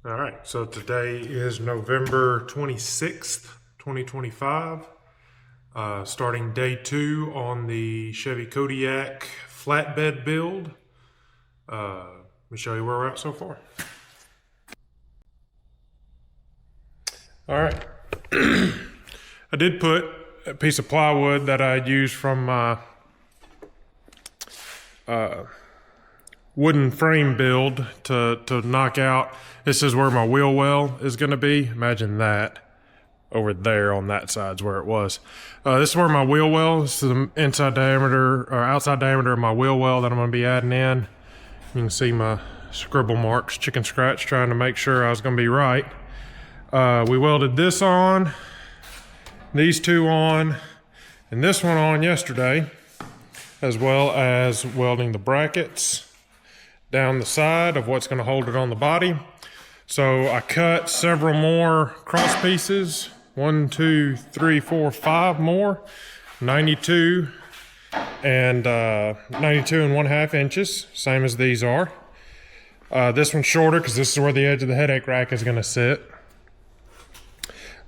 All right, so today is November 26th, 2025. Starting day 2 on the Chevy Kodiak flatbed build. Let me show you where we're at so far. All right. I did put a piece of plywood that I used from my wooden frame build to knock out. This is where my wheel well is going to be. Imagine that. Over there on that side's where it was. This is where my wheel well, this is the inside diameter or outside diameter of my wheel well that I'm going to be adding in. You can see my scribble marks, chicken scratch, trying to make sure I was going to be right. We welded this on, these two on, and this one on yesterday, as well as welding the brackets down the side of what's going to hold it on the body. So I cut several more cross pieces, 1, 2, 3, 4, 5 more, 92 and 92 and 1/2 inches, same as these are. This one's shorter because this is where the edge of the headache rack is going to sit.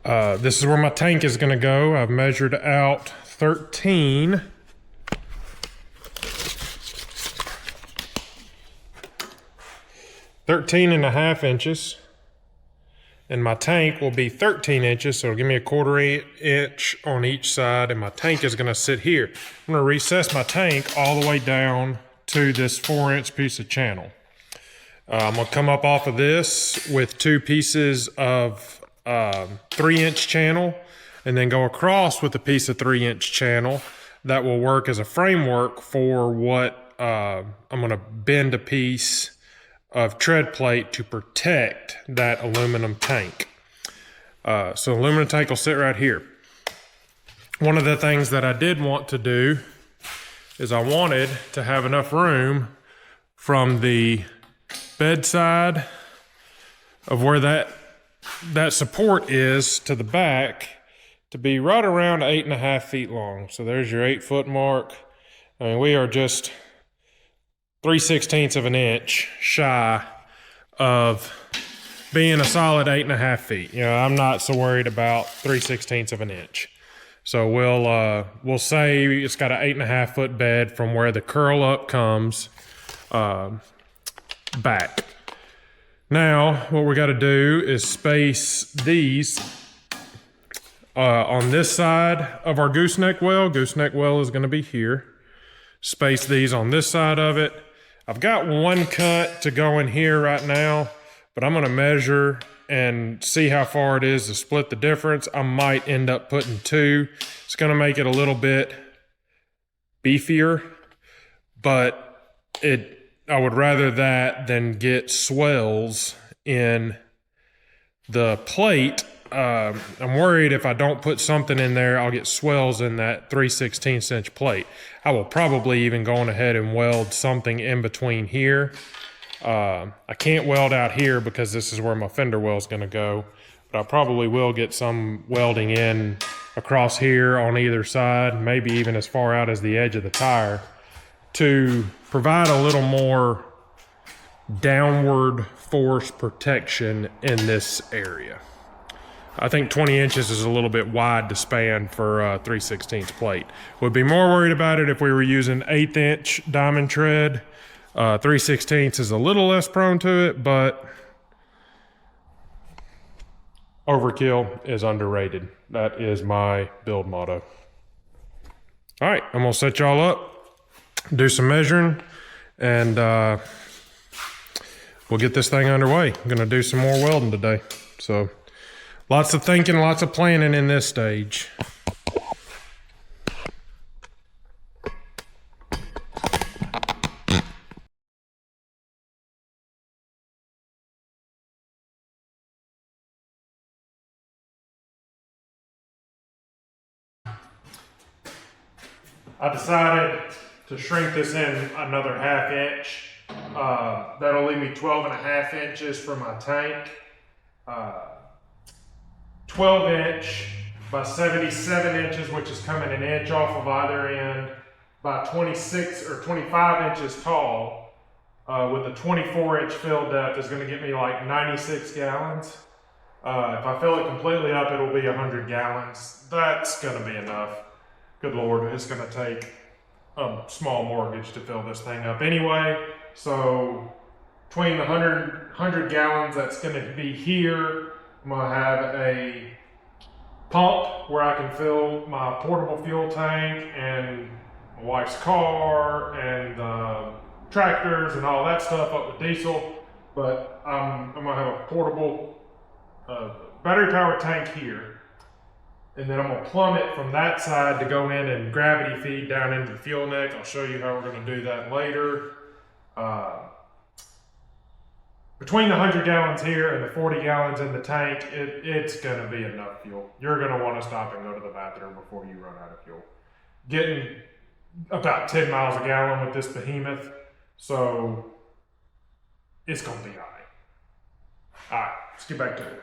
This is where my tank is going to go. I've measured out 13 1/2 inches, and my tank will be 13 inches, so it'll give me a 1/4 inch on each side, and my tank is going to sit here. I'm going to recess my tank all the way down to this 4-inch piece of channel. I'm going to come up off of this with 2 pieces of 3-inch channel, and then go across with a piece of 3-inch channel that will work as a framework for what I'm going to bend a piece of tread plate to protect that aluminum tank. So aluminum tank will sit right here. One of the things that I did want to do is I wanted to have enough room from the bedside of where that support is to the back to be right around 8.5 feet long. So there's your 8-foot mark. I mean, we are just 3/16 of an inch shy of being a solid 8.5 feet. You know, I'm not so worried about 3/16 of an inch. So we'll say it's got an 8.5 foot bed from where the curl up comes back. Now, what we got to do is space these on this side of our gooseneck well. Gooseneck well is going to be here. Space these on this side of it. I've got one cut to go in here right now, but I'm going to measure and see how far it is to split the difference. I might end up putting 2. It's going to make it a little bit beefier, but I would rather that than get swells in the plate. I'm worried if I don't put something in there, I'll get swells in that 3/16 inch plate. I will probably even go on ahead and weld something in between here. I can't weld out here because this is where my fender well is going to go, but I probably will get some welding in across here on either side, maybe even as far out as the edge of the tire, to provide a little more downward force protection in this area. I think 20 inches is a little bit wide to span for a 3/16 plate. Would be more worried about it if we were using 1/8 inch diamond tread. 3/16 is a little less prone to it, but overkill is underrated. That is my build motto. All right, I'm gonna set y'all up, do some measuring, and we'll get this thing underway. I'm gonna do some more welding today. So lots of thinking, lots of planning in this stage. I decided to shrink this in another 1/2 inch. That'll leave me 12.5 inches for my tank. 12 inch by 77 inches, which is coming an inch off of either end, by 26 or 25 inches tall, with a 24-inch fill depth is gonna get me like 96 gallons. If I fill it completely up, it'll be 100 gallons. That's gonna be enough. Good Lord, it's gonna take a small mortgage to fill this thing up anyway. So between the 100 gallons that's gonna be here, I'm gonna have a pump where I can fill my portable fuel tank and my wife's car and tractors and all that stuff up with diesel. But I'm gonna have a portable battery powered tank here. And then I'm gonna plumb it from that side to go in and gravity feed down into the fuel neck. I'll show you how we're gonna do that later. Between the 100 gallons here and the 40 gallons in the tank, it's gonna be enough fuel. You're gonna wanna stop and go to the bathroom before you run out of fuel. Getting about 10 miles a gallon with this behemoth, so it's gonna be all right. All right, let's get back to it.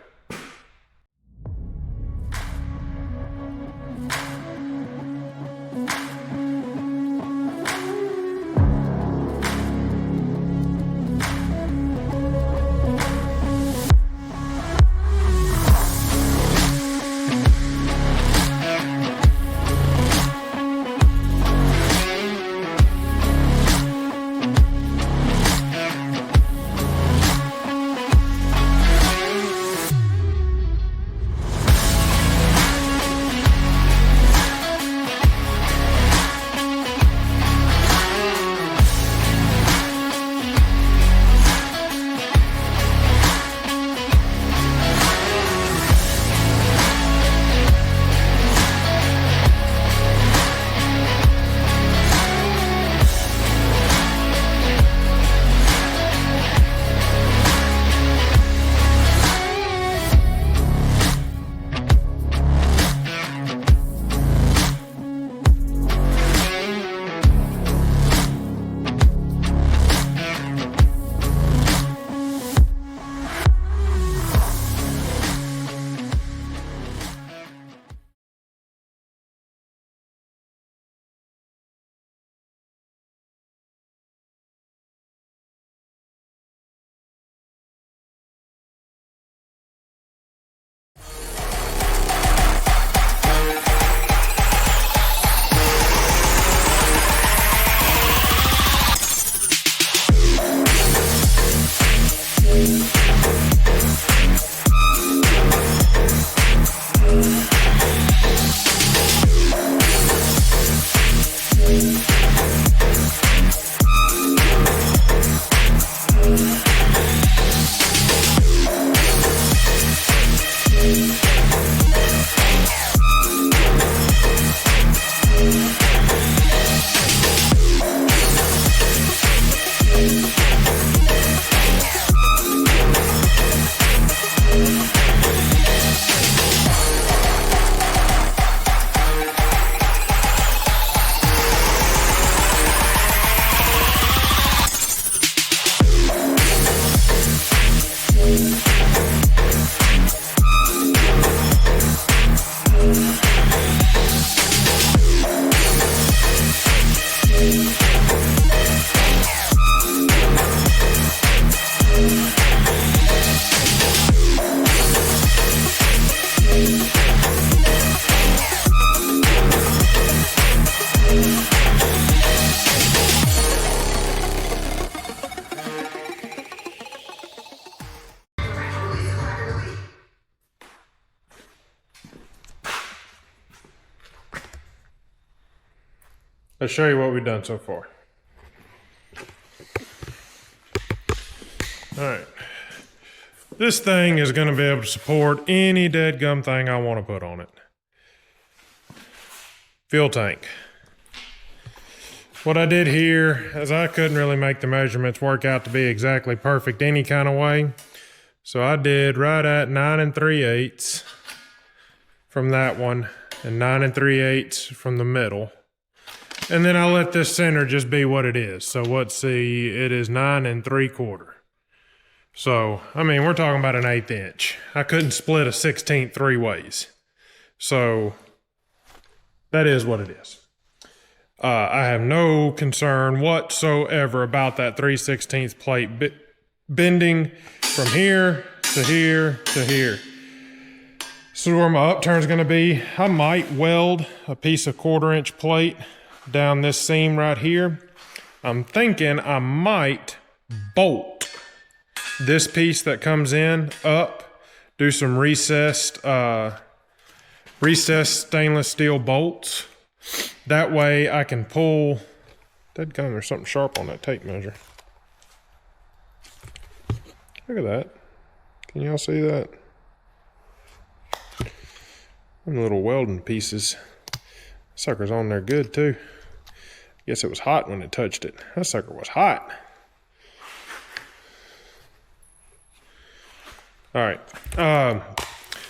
Let's show you what we've done so far. All right. This thing is going to be able to support any deadgum thing I want to put on it. Fuel tank. What I did here is I couldn't really make the measurements work out to be exactly perfect any kind of way. So I did right at 9 3/8 from that one and 9 3/8 from the middle. And then I let this center just be what it is. So let's see, it is 9 3/4. So, I mean, we're talking about an 1/8 inch. I couldn't split a 16th 3 ways. So that is what it is. I have no concern whatsoever about that 3/16 plate bending from here to here to here. So where my upturn is going to be, I might weld a piece of 1/4-inch plate down this seam right here. I'm thinking I might bolt this piece that comes in up, do some recessed stainless steel bolts. That way I can pull, dadgum, there's something sharp on that tape measure. Look at that. Can y'all see that? Them little welding pieces. Sucker's on there good too. Guess it was hot when it touched it. That sucker was hot. All right.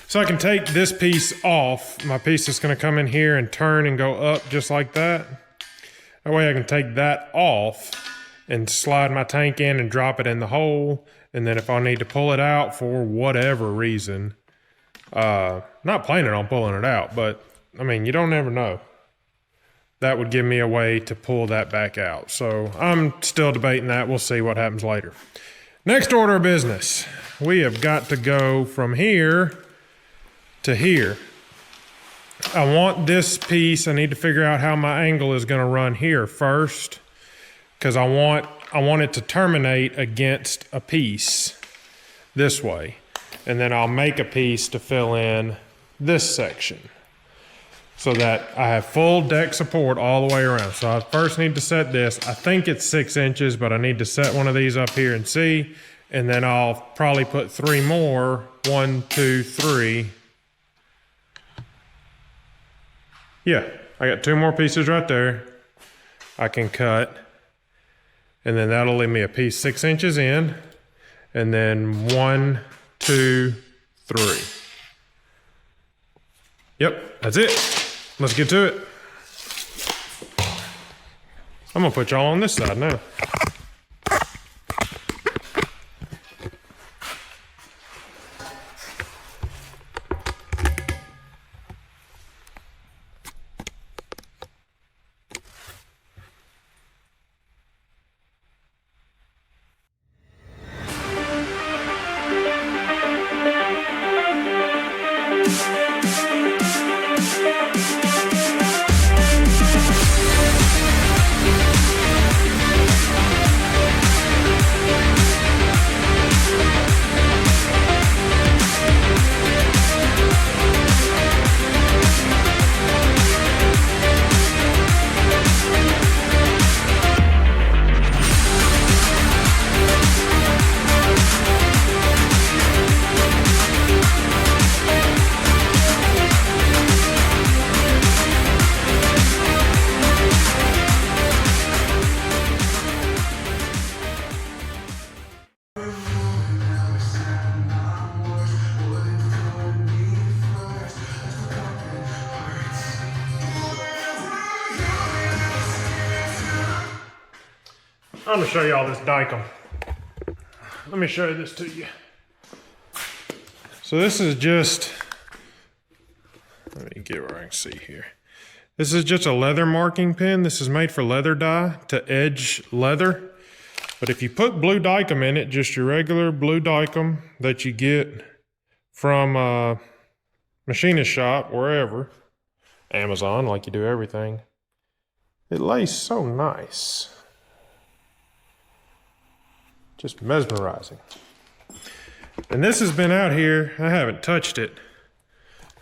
So I can take this piece off. My piece is going to come in here and turn and go up just like that. That way I can take that off and slide my tank in and drop it in the hole. And then if I need to pull it out for whatever reason, not planning on pulling it out, but I mean, you don't ever know. That would give me a way to pull that back out. So I'm still debating that. We'll see what happens later. Next order of business. We have got to go from here to here. I want this piece, I need to figure out how my angle is going to run here first, because I want it to terminate against a piece this way. And then I'll make a piece to fill in this section so that I have full deck support all the way around. So I first need to set this. I think it's 6 inches, but I need to set one of these up here and see. And then I'll probably put 3 more. 1, 2, 3. Yeah, I got 2 more pieces right there I can cut. And then that'll leave me a piece 6 inches in. And then 1, 2, 3. Yep, that's it. Let's get to it. I'm gonna put y'all on this side now. I'm gonna show y'all this dicom. Let me show this to you. So this is just, let me get where I can see here. This is just a leather marking pen. This is made for leather dye to edge leather. But if you put blue dicom in it, just your regular blue dicom that you get from a machinist shop, wherever, Amazon, like you do everything, it lays so nice. Just mesmerizing. And this has been out here, I haven't touched it.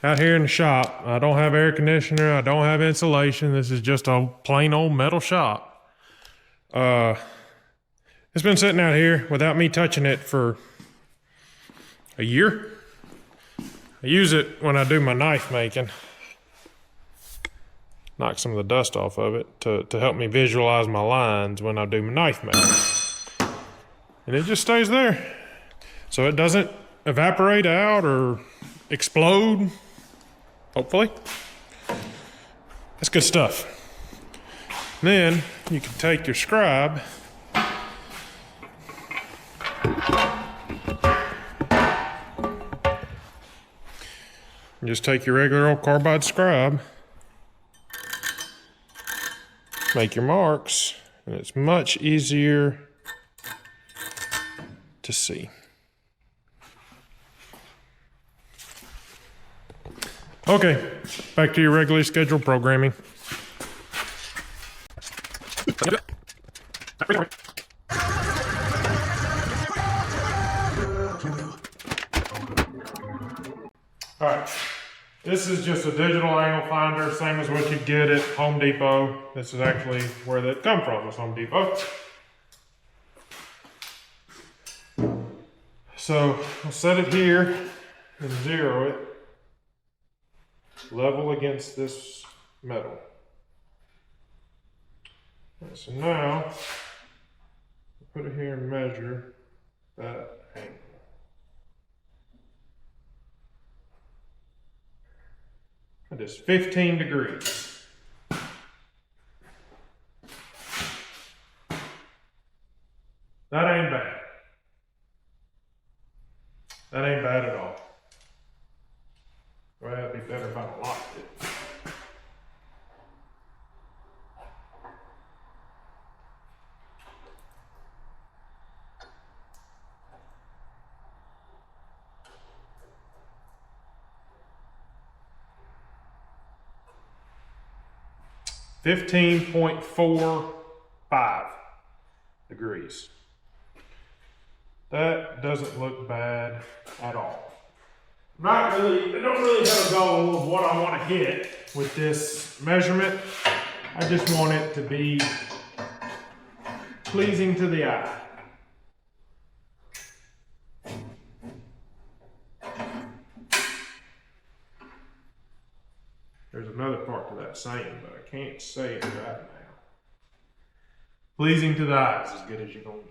Out here in the shop, I don't have air conditioner, I don't have insulation. This is just a plain old metal shop. It's been sitting out here without me touching it for a year. I use it when I do my knife making. Knock some of the dust off of it to help me visualize my lines when I do my knife making. And it just stays there. So it doesn't evaporate out or explode, hopefully. That's good stuff. Then you can take your scribe and just take your regular old carbide scribe make your marks, and it's much easier to see. Okay, back to your regularly scheduled programming. All right, this is just a digital angle finder, same as what you get at Home Depot. This is actually where that come from, was Home Depot. So I'll set it here and zero it, level against this metal. Okay, so now, I'll put it here and measure that angle. That is 15 degrees. That ain't bad. That ain't bad at all. Well, it'd be better if I locked it. $15.45 degrees. That doesn't look bad at all. I don't really have a goal of what I want to hit with this measurement. I just want it to be pleasing to the eye. There's another part to that saying, but I can't say it right now. Pleasing to the eye is as good as you're going to get.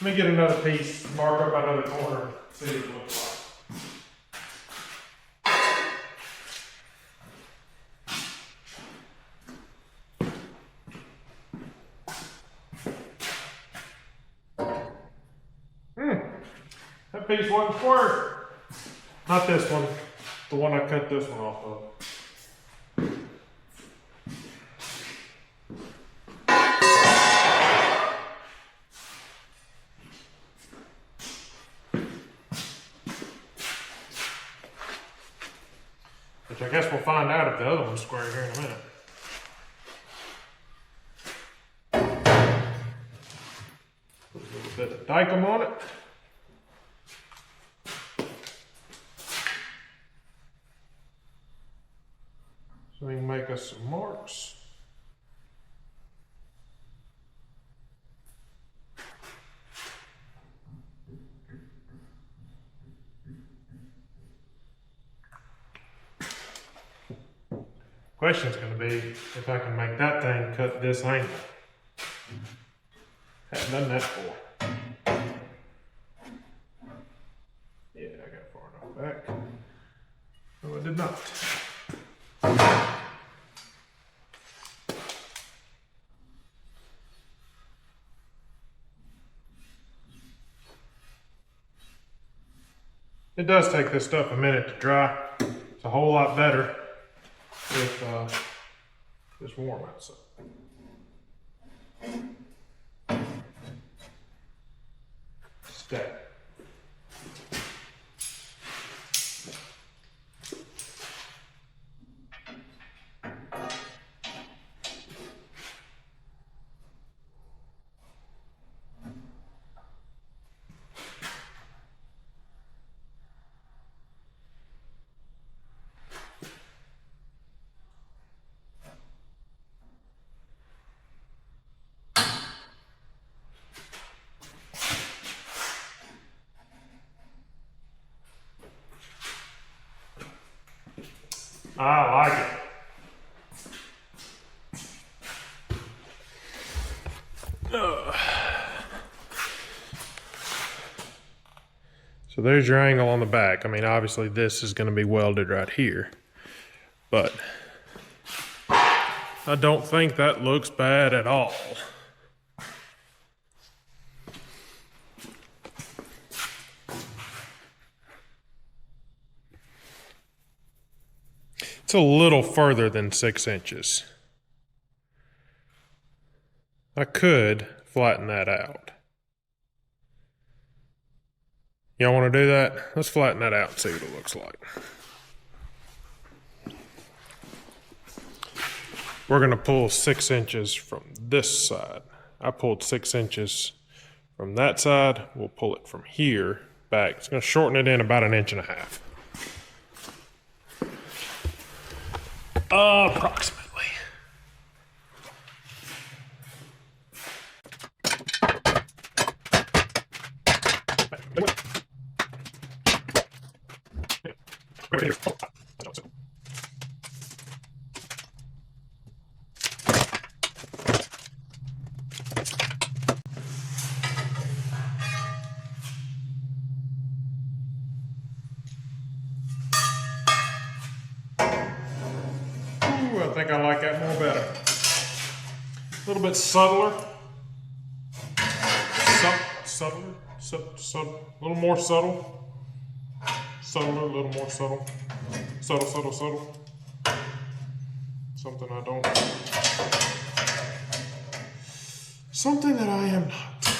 Let me get another piece, mark up another corner, see what it looks like. That piece wasn't square. Not this one, the one I cut this one off of. Which I guess we'll find out if the other one's square here in a minute. Put a little bit of Dykem on it. So we can make us some marks. Question's going to be if I can make that thing cut this angle. Haven't done that before. Yeah, I got far enough back. No, I did not. It does take this stuff a minute to dry. It's a whole lot better if it's warm outside. Stack. I like it. So there's your angle on the back. I mean, obviously this is going to be welded right here, but I don't think that looks bad at all. It's a little further than 6 inches. I could flatten that out. Y'all want to do that? Let's flatten that out and see what it looks like. We're going to pull 6 inches from this side. I pulled 6 inches from that side. We'll pull it from here back. It's going to shorten it in about 1.5 inches. Approximately. I think I like that more better. A little bit subtler. A little more subtle. Subtler, a little more subtle. Subtle. Something I don't. Something that I am not.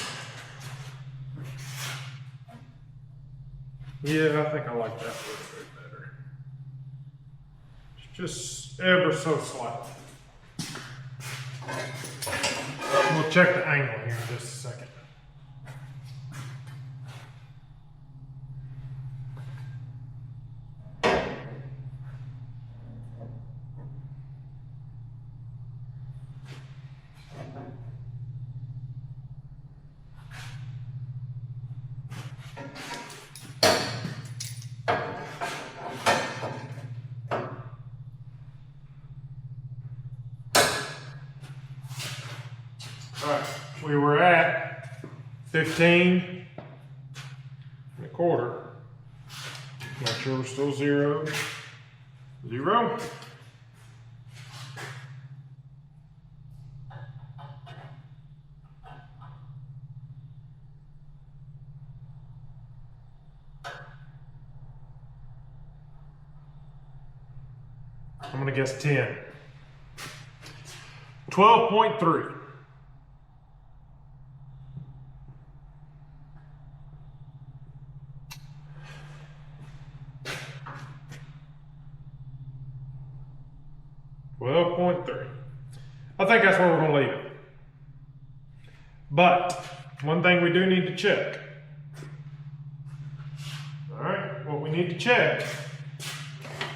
Yeah, I think I like that a little bit better. Just ever so slightly. We'll check the angle here in just a second. All right, we were at 15 1/4. Make sure we're still 0. I'm gonna guess 10. 12.3. I think that's where we're going to leave it. But one thing we do need to check. All right, what we need to check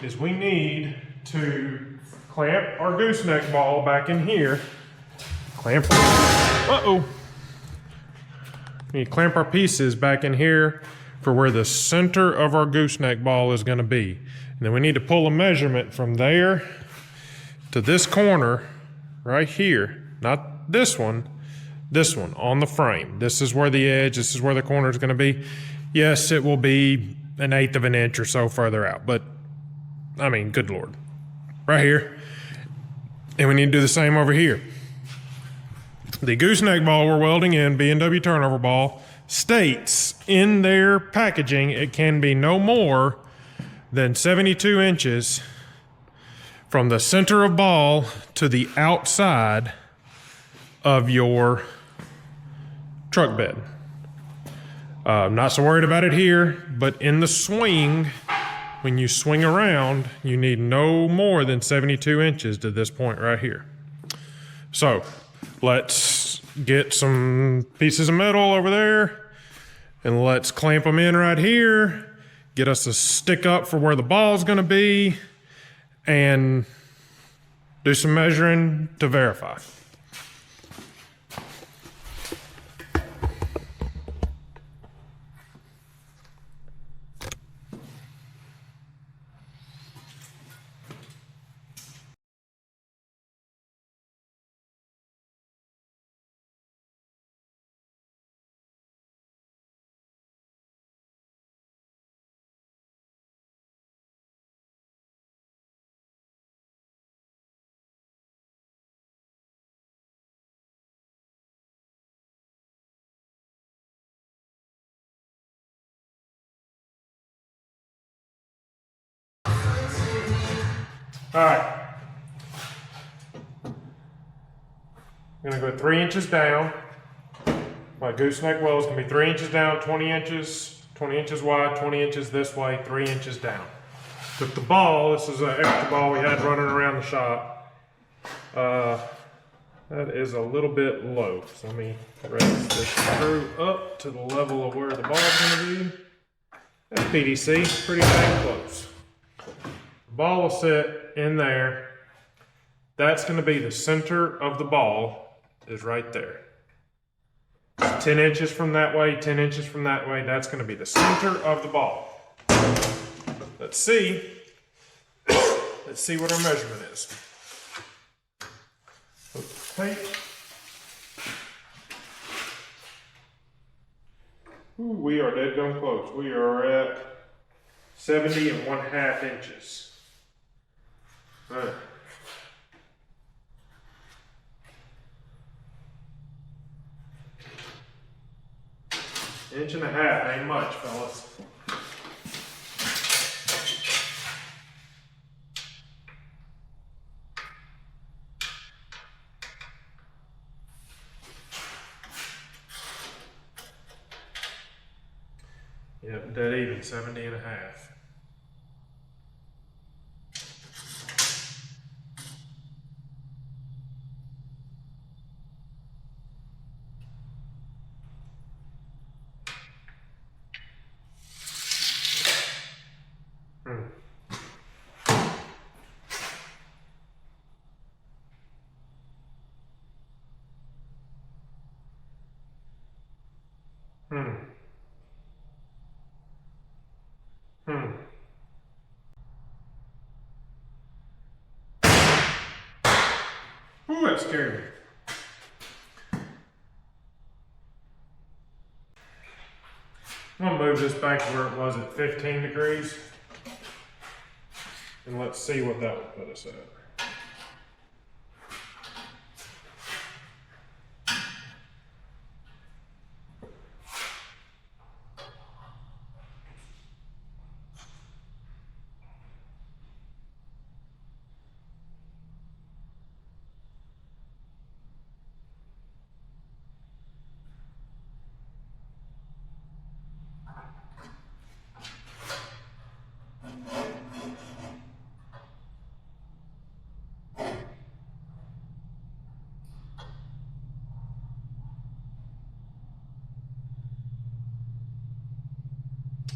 is we need to clamp our gooseneck ball back in here. Clamp. We need to clamp our pieces back in here for where the center of our gooseneck ball is going to be. And then we need to pull a measurement from there to this corner right here, not this one on the frame. This is where the edge, this is where the corner is going to be. Yes, it will be 1/8 of an inch or so further out, but I mean, good Lord. Right here. And we need to do the same over here. The gooseneck ball we're welding in, B&W turnover ball, states in their packaging it can be no more than 72 inches from the center of ball to the outside of your truck bed. I'm not so worried about it here, but in the swing, when you swing around, you need no more than 72 inches to this point right here. So let's get some pieces of metal over there and let's clamp them in right here, get us a stick up for where the ball's gonna be, and do some measuring to verify. All right. I'm gonna go 3 inches down. My gooseneck well is gonna be 3 inches down, 20 inches wide, 20 inches this way, 3 inches down. Took the ball, this is an extra ball we had running around the shop. That is a little bit low. So let me raise this screw up to the level of where the ball is gonna be. That's PDC, pretty dang close. The ball will sit in there. That's gonna be the center of the ball, is right there. 10 inches from that way, 10 inches from that way, that's gonna be the center of the ball. Let's see what our measurement is. Tape. Ooh, we are dead gum close. We are at 70 1/2 inches. All right. Inch and a half ain't much, fellas. Yep, dead even, 70 and a half. Ooh, that scared me. I'm gonna move this back to where it was at 15 degrees. And let's see what that would put us at.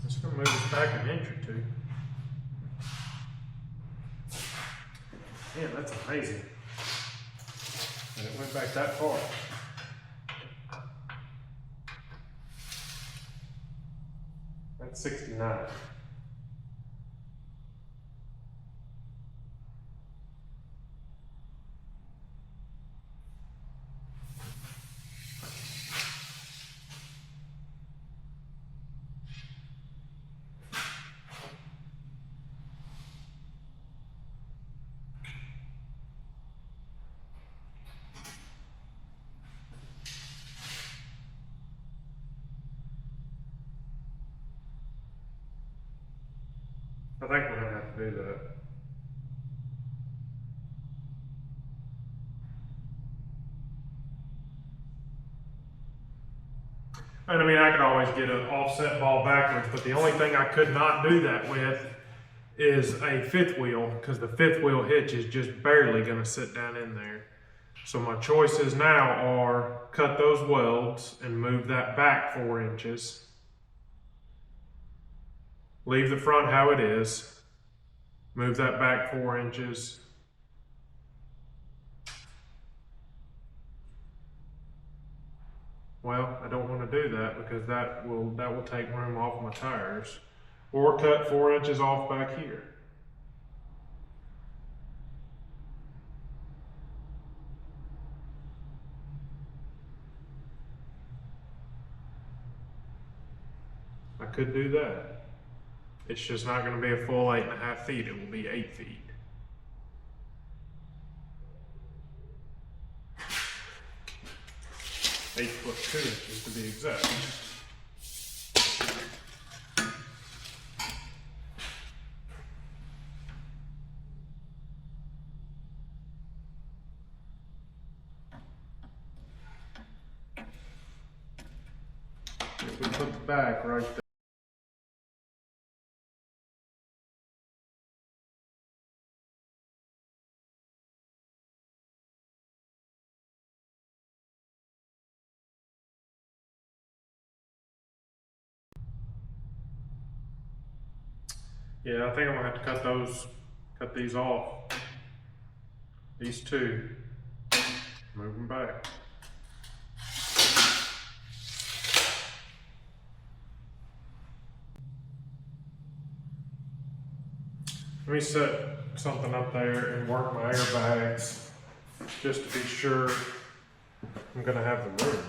Just gonna move this back an inch or two. Man, that's amazing. And it went back that far. That's 69. I think we're gonna have to do that. And I mean, I could always get an offset ball backwards, but the only thing I could not do that with is a fifth wheel, because the fifth wheel hitch is just barely gonna sit down in there. So my choices now are cut those welds and move that back 4 inches. Leave the front how it is. Move that back 4 inches. Well, I don't want to do that because that will take room off my tires. Or cut 4 inches off back here. I could do that. It's just not going to be a full 8.5 feet. It will be 8 feet. Eight foot 2 inches to be exact. If we put the back right there. Yeah, I think I'm gonna have to cut these off. These two, move them back. Let me set something up there and work my airbags just to be sure I'm gonna have the room.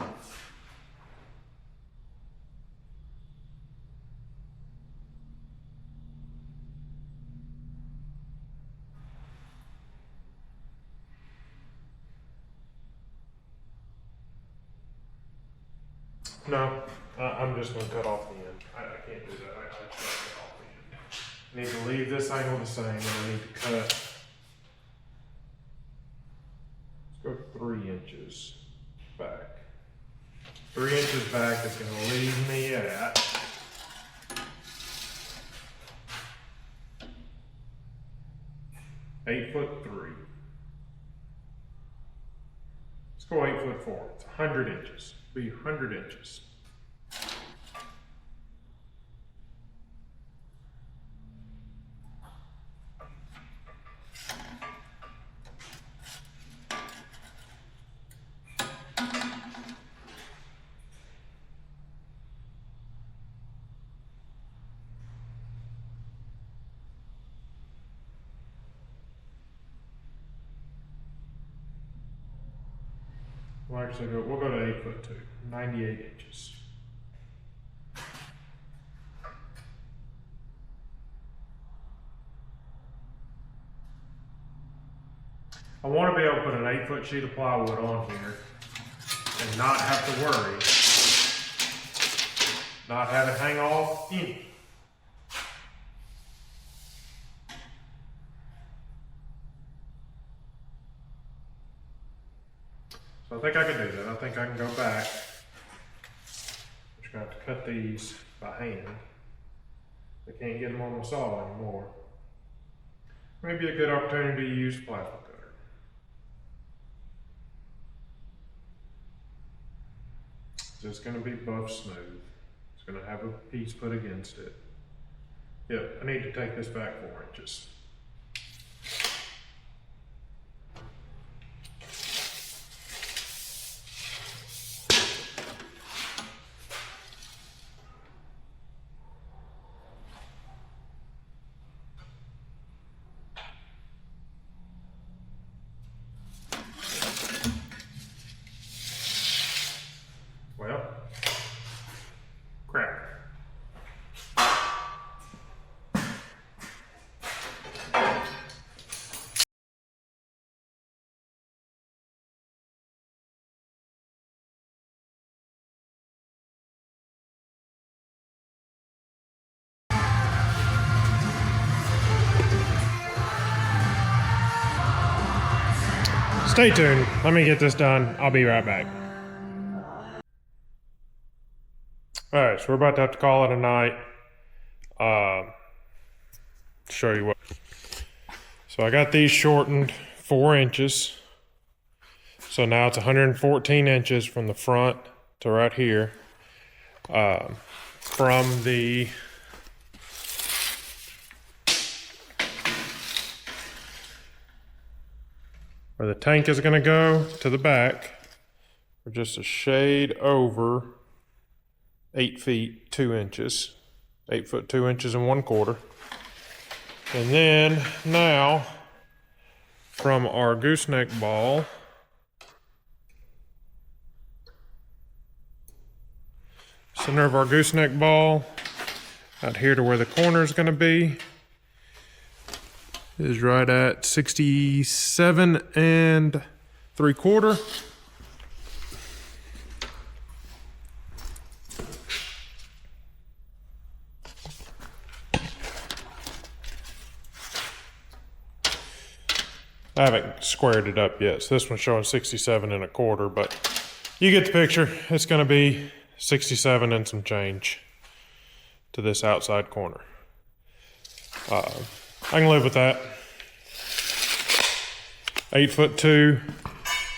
No, I'm just gonna cut off the end. I can't do that. I just gotta cut off the end. I need to leave this angle the same, and I need to cut. Let's go 3 inches back. 3 inches back is gonna leave me at 8'3". Let's go 8'4". It's 100 inches. Be 100 inches. We'll actually go, we'll go to 8'2", 98 inches. I want to be able to put an 8-foot sheet of plywood on here and not have to worry, not have it hang off any. So I think I can do that. I think I can go back. I'm just going to have to cut these by hand. I can't get them on the saw anymore. Maybe a good opportunity to use plasma cutter. It's just going to be buff smooth. It's going to have a piece put against it. Yep, I need to take this back 4 inches. Well, crap. Stay tuned. Let me get this done. I'll be right back. All right, so we're about to have to call it a night. Show you what. So I got these shortened 4 inches. So now it's 114 inches from the front to right here. From the where the tank is going to go to the back, we're just a shade over 8 feet 2 inches, 8 foot 2 inches and 1/4. And then now from our gooseneck ball center of our gooseneck ball out here to where the corner is going to be is right at 67 3/4. I haven't squared it up yet, so this one's showing 67 1/4, but you get the picture. It's going to be 67 and some change to this outside corner. I can live with that. 8'2"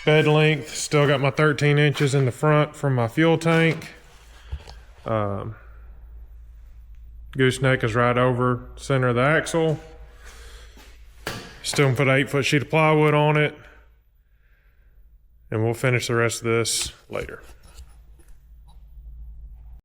bed length. Still got my 13 inches in the front from my fuel tank. Gooseneck is right over center of the axle. Still gonna put an 8-foot sheet of plywood on it, and we'll finish the rest of this later.